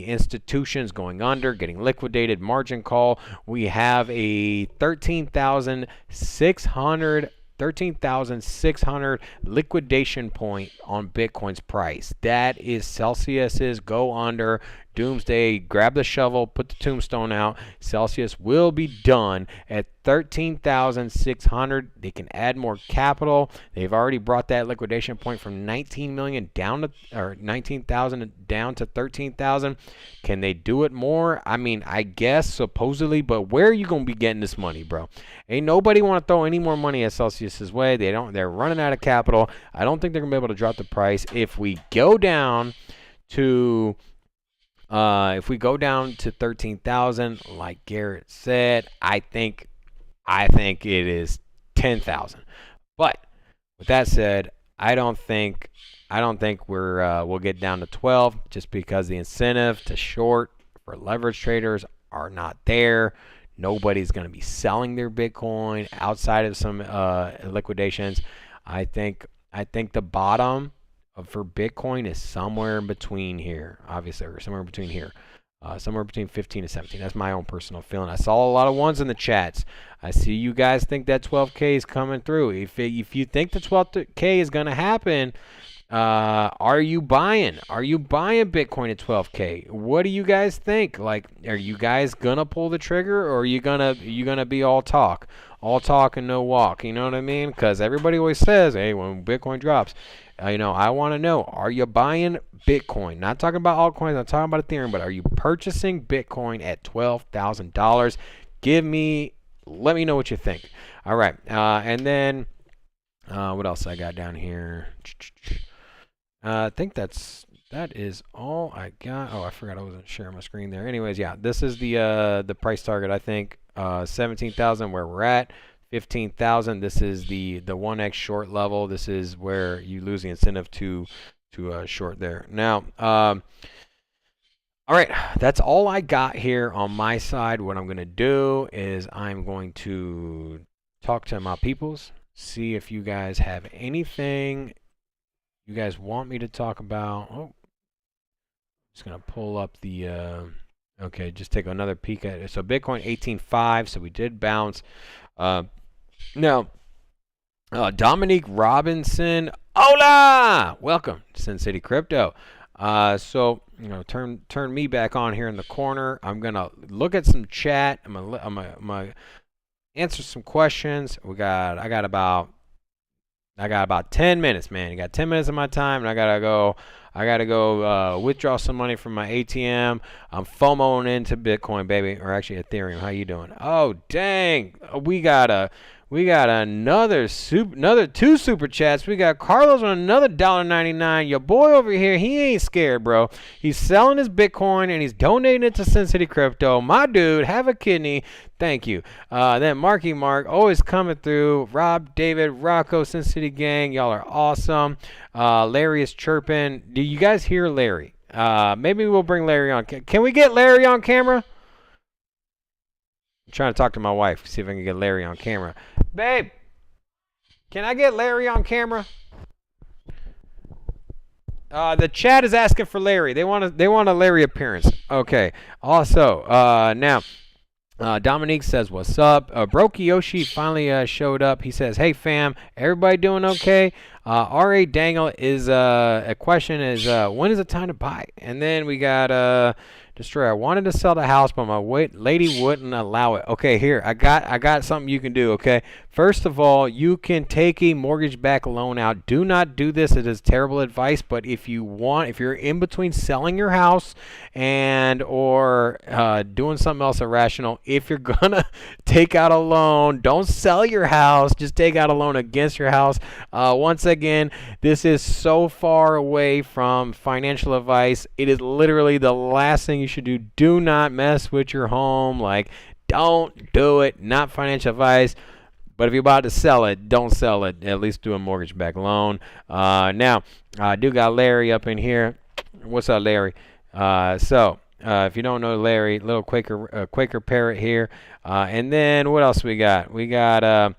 institutions going under, getting liquidated, margin call. We have a 13,600 liquidation point on Bitcoin's price. That is Celsius's go under. Doomsday, grab the shovel, put the tombstone out. Celsius will be done at 13,600. They can add more capital. They've already brought that liquidation point from 19 million down to, or 19,000 down to 13,000. Can they do it more? I mean, I guess supposedly, but where are you going to be getting this money, bro? Ain't nobody want to throw any more money at Celsius's way. They're running out of capital. I don't think they're going to be able to drop the price. If we go down to 13,000, like Garrett said, I think it is 10,000. But with that said, I don't think we'll get down to 12 just because the incentive to short for leverage traders are not there. Nobody's going to be selling their Bitcoin outside of some liquidations. I think the bottom for Bitcoin is somewhere in between here, obviously, or somewhere between here. Somewhere between 15 to 17. That's my own personal feeling. I saw a lot of ones in the chats. I see you guys think that 12K is coming through. If you think the 12K is going to happen, are you buying? Are you buying Bitcoin at 12K? What do you guys think? Like, are you guys gonna pull the trigger, or are you gonna be all talk and no walk? You know what I mean? Because everybody always says, hey, when Bitcoin drops. I want to know, are you buying Bitcoin? Not talking about altcoins, not talking about Ethereum, but are you purchasing Bitcoin at $12,000? Let me know what you think. All right, and then what else I got down here? I think that is all I got. Oh, I forgot I wasn't sharing my screen there. Anyways, yeah, this is the price target. I think 17,000 where we're at. 15,000. This is the 1x short level. This is where you lose the incentive to short there. Now, all right, that's all I got here on my side. What I'm going to do is I'm going to talk to my peoples, see if you guys have anything you guys want me to talk about. Oh, just going to pull up the okay, just take another peek at it. So Bitcoin 18.5, so we did bounce. Now, Dominique Robinson, hola! Welcome to Sin City Crypto. So, turn me back on here in the corner. I'm going to look at some chat. I'm gonna answer some questions. I got about 10 minutes, man. You got 10 minutes of my time, and I gotta go I got to go withdraw some money from my ATM. I'm FOMOing into Bitcoin, baby, or actually Ethereum. How you doing? Oh, dang. We got another two super chats. We got Carlos on another $1.99. Your boy over here, he ain't scared, bro. He's selling his Bitcoin and he's donating it to Sin City Crypto. My dude, have a kidney. Thank you. Then Marky Mark, always coming through. Rob, David, Rocco, Sin City Gang, y'all are awesome. Larry is chirping. Do you guys hear Larry? Maybe we'll bring Larry on. Can we get Larry on camera? I'm trying to talk to my wife, see if I can get Larry on camera. Babe, can I get Larry on camera? The chat is asking for Larry. They want a Larry appearance. Okay. Also, now, Dominique says, "What's up?" Brokey Yoshi finally showed up. He says, "Hey fam, everybody doing okay?" R.A. Dangle is a question is when is the time to buy? And then we got Destroyer. I wanted to sell the house, but my lady wouldn't allow it. Okay, here I got something you can do. Okay, first of all, you can take a mortgage-backed loan out. Do not do this. It is terrible advice. But if you're in between selling your house and or doing something else irrational, if you're gonna take out a loan, don't sell your house. Just take out a loan against your house. Once again, this is so far away from financial advice. It is literally the last thing you should do. Do not mess with your home. Like, don't do it. Not financial advice. But if you're about to sell it, don't sell it. At least do a mortgage-backed loan. Now, I do got Larry up in here. What's up, Larry? If you don't know Larry, little Quaker Parrot here. And then what else we got? We got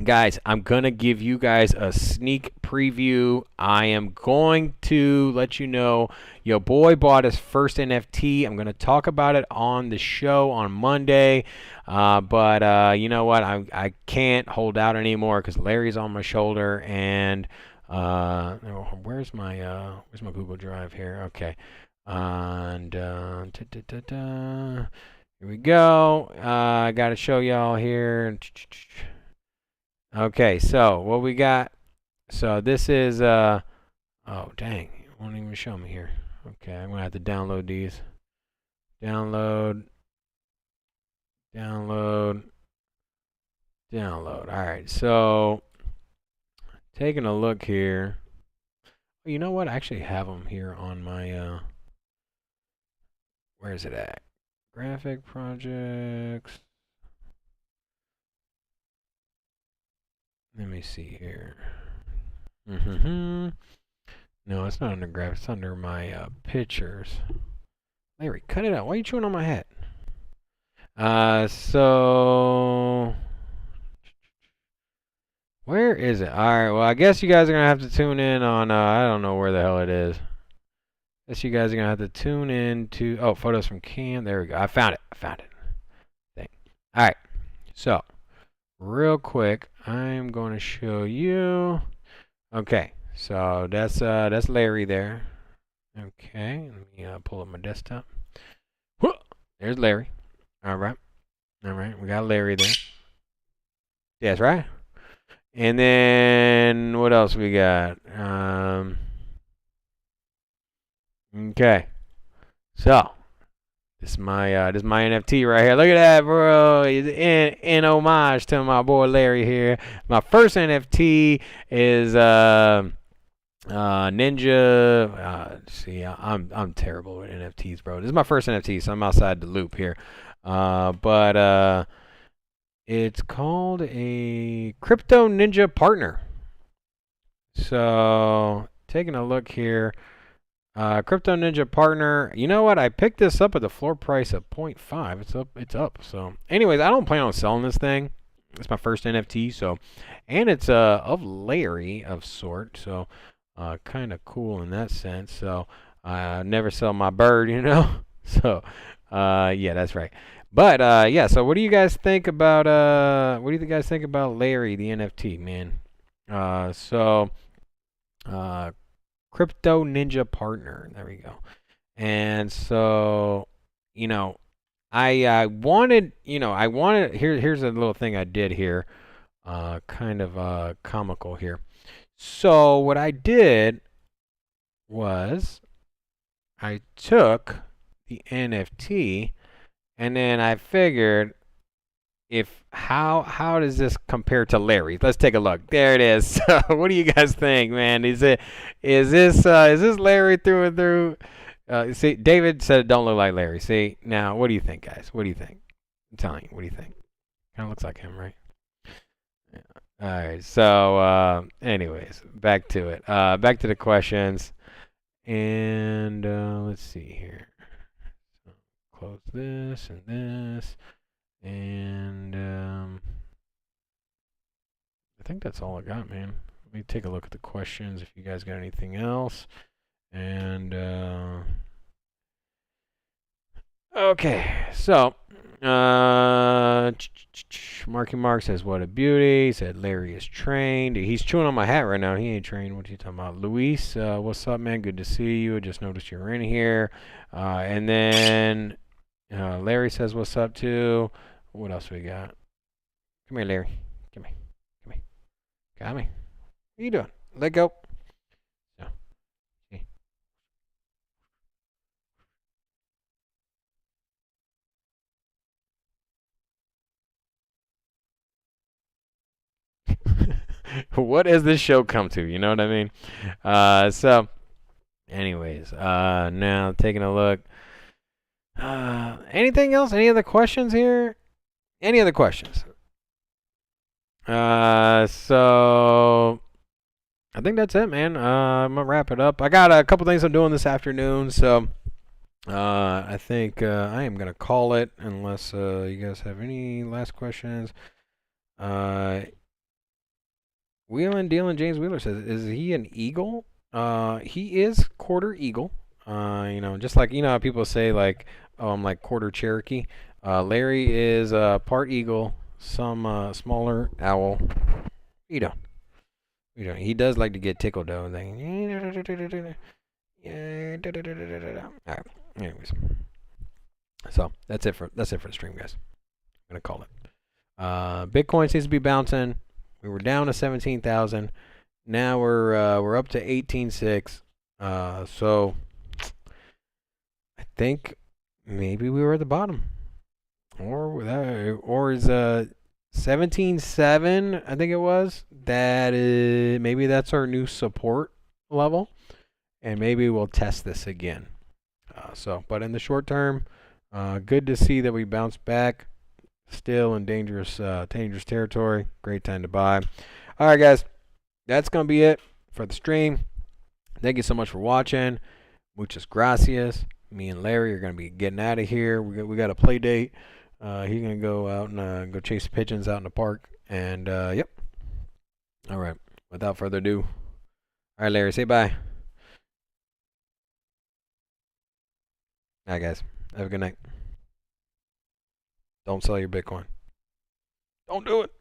guys, I'm going to give you guys a sneak preview. I am going to let you know your boy bought his first NFT. I'm going to talk about it on the show on Monday. But you know what? I can't hold out anymore because Larry's on my shoulder. And where's my Google Drive here? Okay. And here we go. I got to show y'all here. Okay, so what we got? So this is oh dang, it won't even show me here. Okay, I'm gonna have to download these. Download. All right, so taking a look here. You know what? I actually have them here on my where is it at? Graphic projects. Let me see here. No, it's not under graphics. It's under my pictures. Larry, cut it out. Why are you chewing on my hat? So where is it? All right. Well, I guess you guys are gonna have to tune in on. I don't know where the hell it is. I guess you guys are gonna have to tune in to. Photos from Cam. There we go. I found it. Thank. All right. So, real quick, I'm going to show you. Okay. So that's Larry there. Okay. Let me pull up my desktop. There's Larry. All right. We got Larry there. That's right. And then what else we got? Okay. So this is my NFT right here. Look at that, bro. In homage to my boy Larry here. My first NFT is Ninja. See, I'm terrible with NFTs, bro. This is my first NFT, so I'm outside the loop here. But it's called a Crypto Ninja Partner. So taking a look here, Crypto Ninja Partner. You know what? I picked this up at the floor price of 0.5. It's up. So, anyways, I don't plan on selling this thing. It's my first NFT. So, and it's of Larry of sort. So, kind of cool in that sense. So, I never sell my bird, you know. So, yeah, that's right. But yeah. So, what do you guys think about Larry the NFT, man? Crypto Ninja Partner. There we go. And so, I wanted. Here's a little thing I did here, kind of comical here. So what I did was I took the NFT and then I figured if how does this compare to Larry? Let's take a look. There it is. So what do you guys think, man? Is this Larry through and through? See, David said it don't look like Larry. See, now what do you think, guys? What do you think? I'm telling you, what do you think? Kind of looks like him, right? Yeah. All right. So, anyways, back to it. Back to the questions, and let's see here. So close this and this, and I think that's all I got, man. Let me take a look at the questions. If you guys got anything else, and okay, so Marky Mark says, "What a beauty." He said, "Larry is trained." He's chewing on my hat right now. He ain't trained. What are you talking about, Luis? What's up, man? Good to see you. I just noticed you were in here. And then Larry says, "What's up too?" What else we got? Come here, Larry. Come here. Come here. Got me. What are you doing? Let go. No. See. What has this show come to? You know what I mean? So, anyways, now taking a look. Anything else? Any other questions here? Any other questions? So I think that's it, man. I'm gonna wrap it up. I got a couple things I'm doing this afternoon, so I think I am gonna call it unless you guys have any last questions. Wheelin' Dealin' James Wheeler says, is he an eagle? He is quarter eagle. Just like how people say like, oh, I'm like quarter Cherokee. Larry is part eagle, some smaller owl. You know. He does like to get tickled though. Like, all right. Anyways, so that's it for the stream, guys. I'm gonna call it. Bitcoin seems to be bouncing. We were down to 17,000. Now we're up to 18.6. So I think maybe we were at the bottom, or is 17.7? I think it was. That is maybe that's our new support level, and maybe we'll test this again. But in the short term, good to see that we bounced back. Still in dangerous territory. Great time to buy. All right, guys. That's going to be it for the stream. Thank you so much for watching. Muchas gracias. Me and Larry are going to be getting out of here. We got a play date. He's going to go out and go chase pigeons out in the park. And, yep. All right. Without further ado. All right, Larry. Say bye. All right, guys. Have a good night. Don't sell your Bitcoin. Don't do it.